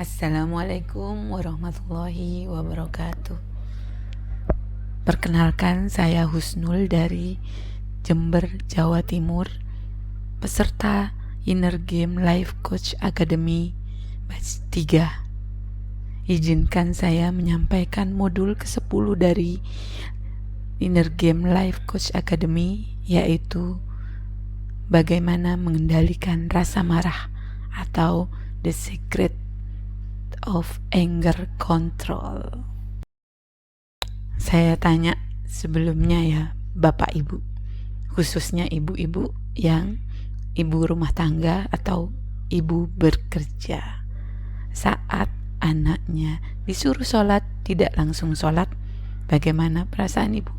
Assalamualaikum warahmatullahi wabarakatuh. Perkenalkan, saya Husnul dari Jember, Jawa Timur, peserta Inner Game Life Coach Academy Batch 3. Izinkan saya menyampaikan modul ke-10 dari Inner Game Life Coach Academy, yaitu bagaimana mengendalikan rasa marah atau The Secret of Anger Control. Saya tanya sebelumnya ya, Bapak Ibu, khususnya ibu-ibu yang ibu rumah tangga atau ibu bekerja. Saat anaknya disuruh sholat tidak langsung sholat, bagaimana perasaan ibu?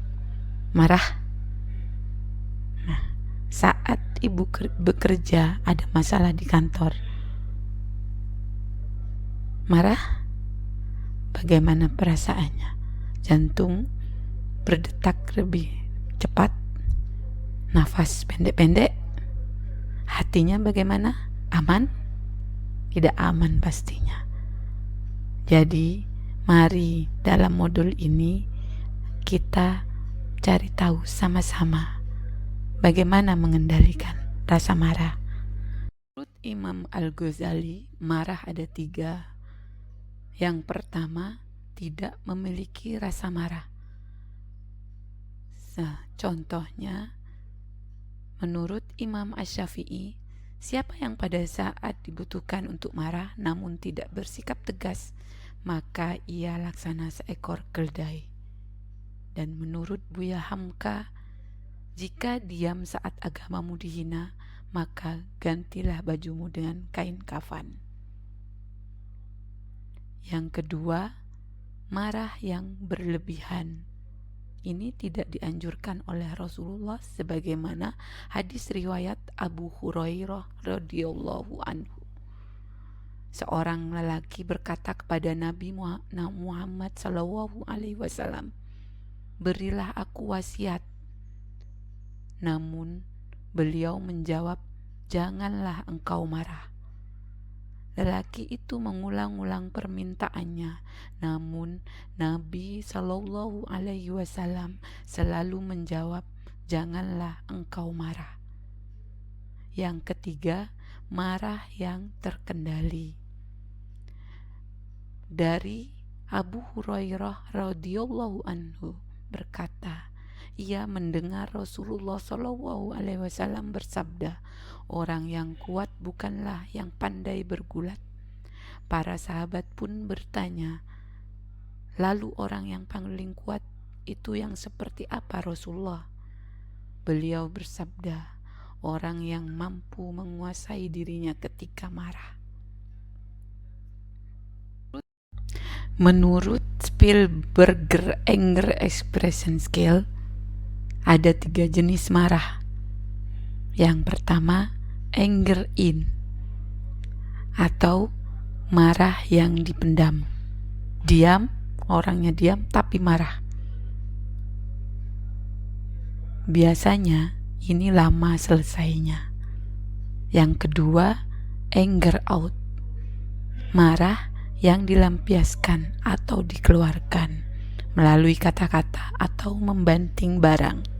Marah? Nah, saat ibu bekerja ada masalah di kantor, marah? Bagaimana perasaannya? Jantung berdetak lebih cepat, nafas pendek-pendek, hatinya bagaimana? Aman? Tidak aman pastinya. Jadi, mari dalam modul ini kita cari tahu sama-sama bagaimana mengendalikan rasa marah. Menurut Imam Al-Ghazali, marah ada 3. Yang pertama, tidak memiliki rasa marah. Nah, contohnya, menurut Imam Asy-Syafi'i, siapa yang pada saat dibutuhkan untuk marah namun tidak bersikap tegas, maka ia laksana seekor keledai. Dan menurut Buya Hamka, jika diam saat agamamu dihina, maka gantilah bajumu dengan kain kafan. Yang kedua, marah yang berlebihan. Ini tidak dianjurkan oleh Rasulullah sebagaimana hadis riwayat Abu Hurairah radhiyallahu anhu. Seorang lelaki berkata kepada Nabi Muhammad sallallahu alaihi wasallam, "Berilah aku wasiat." Namun beliau menjawab, "Janganlah engkau marah." Lelaki itu mengulang-ulang permintaannya, namun Nabi Shallallahu Alaihi Wasallam selalu menjawab, "Janganlah engkau marah." Yang ketiga, marah yang terkendali. Dari Abu Hurairah radhiyallahu anhu berkata, ia mendengar Rasulullah Shallallahu Alaihi Wasallam bersabda, orang yang kuat bukanlah yang pandai bergulat. Para sahabat pun bertanya, lalu orang yang paling kuat itu yang seperti apa Rasulullah? Beliau bersabda, orang yang mampu menguasai dirinya ketika marah. Menurut Spielberger Anger Expression Scale, ada 3 jenis marah. Yang pertama, anger in, atau marah yang dipendam. Diam, orangnya diam tapi marah. Biasanya ini lama selesainya. Yang kedua, anger out, marah yang dilampiaskan atau dikeluarkan melalui kata-kata atau membanting barang.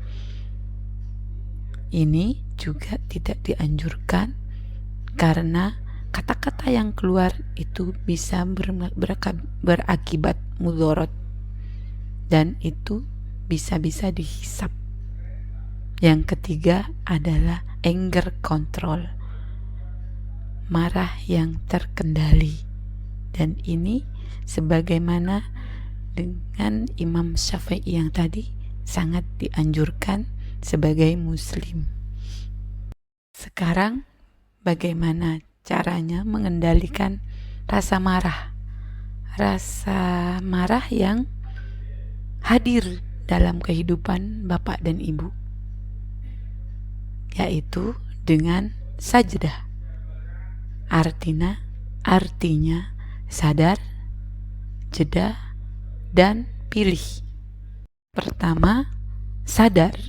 Ini juga tidak dianjurkan karena kata-kata yang keluar itu bisa berakibat mudorot dan itu bisa dihisap. Yang ketiga adalah anger control, marah yang terkendali, dan ini sebagaimana dengan Imam Syafi'i yang tadi sangat dianjurkan sebagai muslim. Sekarang bagaimana caranya mengendalikan rasa marah? Rasa marah yang hadir dalam kehidupan Bapak dan Ibu, yaitu dengan sajdah. Artinya sadar, jeda, dan pilih. Pertama, sadar.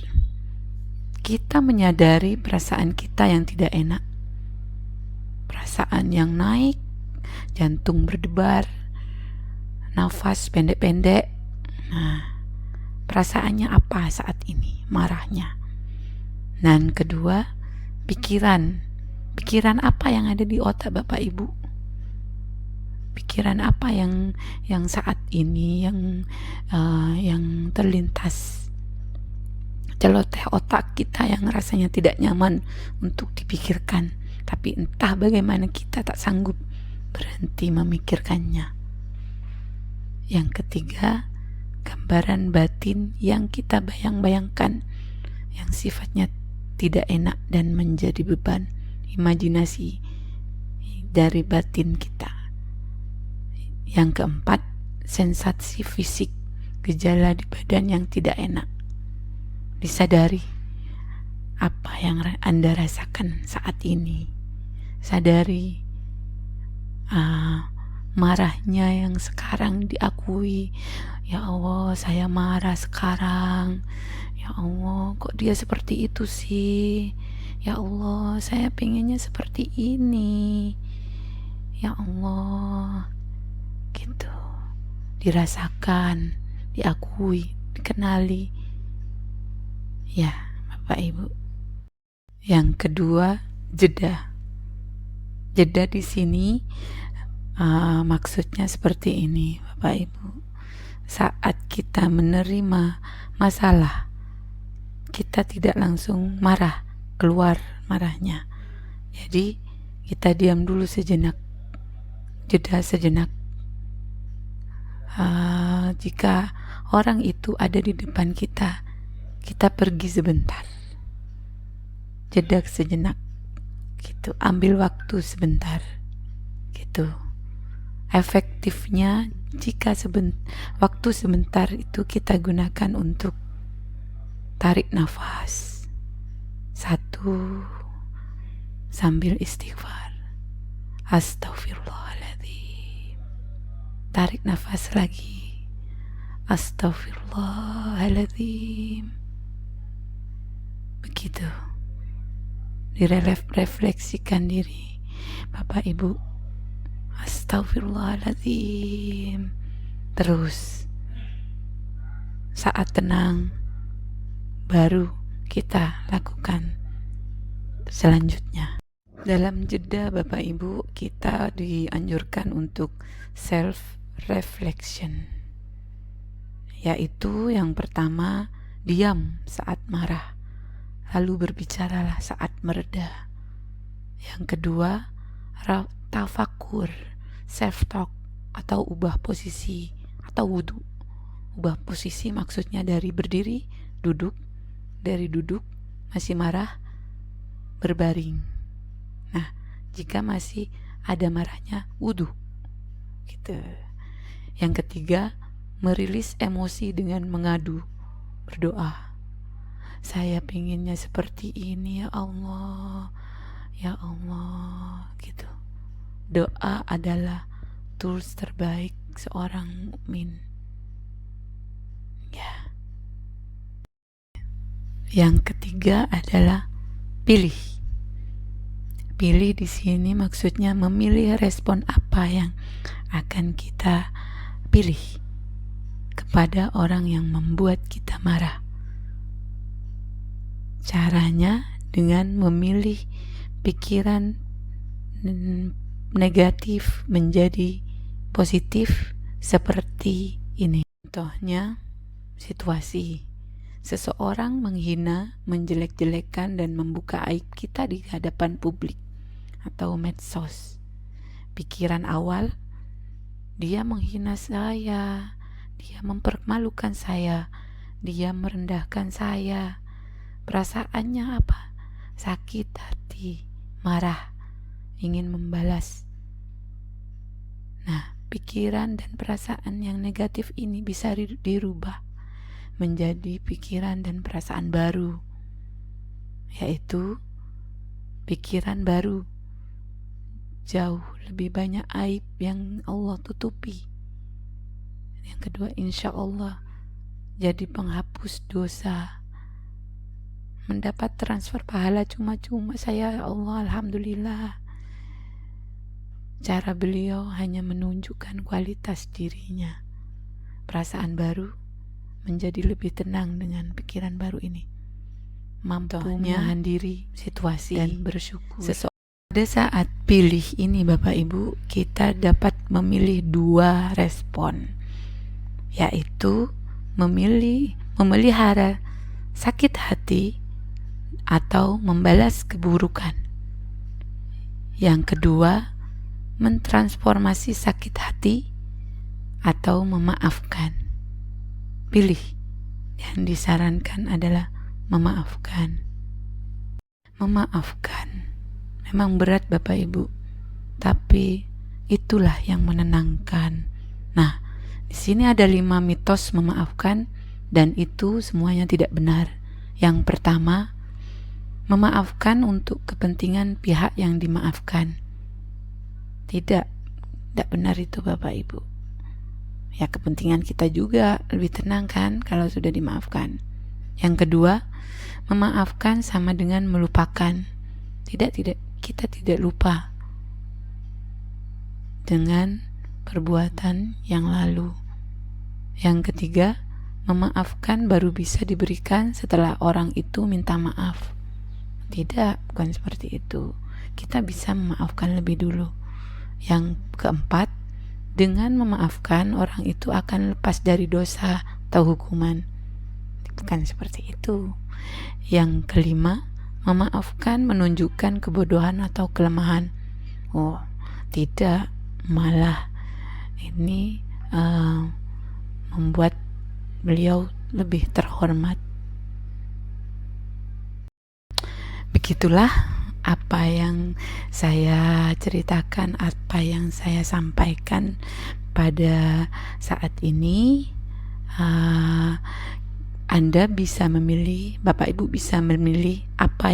Kita menyadari perasaan kita yang tidak enak, perasaan yang naik jantung berdebar, nafas pendek-pendek. Nah, perasaannya apa saat ini? Marahnya. Dan kedua, pikiran apa yang ada di otak Bapak Ibu? Pikiran apa yang saat ini yang terlintas celoteh otak kita yang rasanya tidak nyaman untuk dipikirkan, tapi entah bagaimana kita tak sanggup berhenti memikirkannya. Yang ketiga, gambaran batin yang kita bayang-bayangkan yang sifatnya tidak enak dan menjadi beban imajinasi dari batin kita. Yang keempat, sensasi fisik, gejala di badan yang tidak enak. Disadari apa yang Anda rasakan saat ini. Sadari marahnya yang sekarang diakui. Ya Allah, saya marah sekarang. Ya Allah, kok dia seperti itu sih? Ya Allah, saya pengennya seperti ini. Ya Allah, gitu. Dirasakan, diakui, dikenali. Ya, Bapak Ibu. Yang kedua, jeda. Jeda di sini maksudnya seperti ini, Bapak Ibu. Saat kita menerima masalah, kita tidak langsung marah, keluar marahnya. Jadi kita diam dulu sejenak, jeda sejenak. Jika orang itu ada di depan kita pergi sebentar, jeda sejenak, gitu. Ambil waktu sebentar, gitu. Efektifnya jika waktu sebentar itu kita gunakan untuk tarik nafas 1 sambil istighfar, Astaghfirullahaladzim. Tarik nafas lagi, Astaghfirullahaladzim. Begitu. Direfleksikan diri, Bapak Ibu. Astaghfirullahaladzim. Terus saat tenang baru kita lakukan selanjutnya. Dalam jeda Bapak Ibu, kita dianjurkan untuk self reflection, yaitu yang pertama, diam saat marah, lalu berbicaralah saat mereda. Yang kedua, tafakur, self talk, atau ubah posisi atau wudhu. Ubah posisi maksudnya dari berdiri, duduk, dari duduk masih marah, berbaring. Nah, jika masih ada marahnya, wudhu, gitu. Yang ketiga, merilis emosi dengan mengadu, berdoa. Saya pengennya seperti ini, ya Allah, ya Allah, gitu. Doa adalah tools terbaik seorang mukmin. Ya. Yang ketiga adalah pilih. Pilih di sini maksudnya memilih respon apa yang akan kita pilih kepada orang yang membuat kita marah. Caranya dengan memilih pikiran negatif menjadi positif seperti ini. Contohnya, situasi seseorang menghina, menjelek-jelekan dan membuka aib kita di hadapan publik atau medsos. Pikiran awal, dia menghina saya, dia mempermalukan saya, dia merendahkan saya. Perasaannya apa? Sakit hati, marah, ingin membalas. Nah, pikiran dan perasaan yang negatif ini bisa dirubah menjadi pikiran dan perasaan baru, yaitu pikiran baru, jauh lebih banyak aib yang Allah tutupi. Yang kedua, insya Allah jadi penghapus dosa, mendapat transfer pahala cuma-cuma saya, ya Allah, alhamdulillah. cara beliau hanya menunjukkan kualitas dirinya. Perasaan baru menjadi lebih tenang dengan pikiran baru ini, mampu menahan diri situasi dan bersyukur. Pada saat pilih ini Bapak Ibu, kita dapat memilih 2 respon, yaitu memelihara sakit hati atau membalas keburukan. Yang kedua, mentransformasi sakit hati atau memaafkan. Pilih. Yang disarankan adalah memaafkan. Memaafkan memang berat Bapak Ibu, tapi itulah yang menenangkan. Nah, di sini ada 5 mitos memaafkan, dan itu semuanya tidak benar. Yang pertama, memaafkan untuk kepentingan pihak yang dimaafkan. Tidak benar itu Bapak Ibu. Ya, kepentingan kita juga lebih tenang kan kalau sudah dimaafkan. Yang kedua, memaafkan sama dengan melupakan. Tidak, kita tidak lupa dengan perbuatan yang lalu. Yang ketiga, memaafkan baru bisa diberikan setelah orang itu minta maaf. Tidak, bukan seperti itu. Kita bisa memaafkan lebih dulu. Yang keempat, dengan memaafkan orang itu akan lepas dari dosa atau hukuman. Bukan seperti itu. Yang kelima, memaafkan menunjukkan kebodohan atau kelemahan. Oh, tidak, malah ini membuat beliau lebih terhormat. Begitulah apa yang saya ceritakan, apa yang saya sampaikan pada saat ini. Anda bisa memilih, Bapak Ibu bisa memilih apa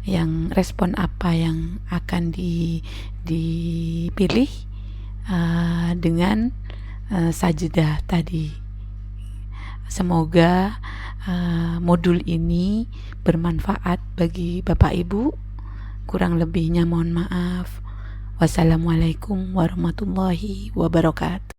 yang respon apa yang akan dipilih dengan sajdah tadi. Semoga modul ini bermanfaat bagi Bapak Ibu. Kurang lebihnya mohon maaf. Wassalamualaikum warahmatullahi wabarakatuh.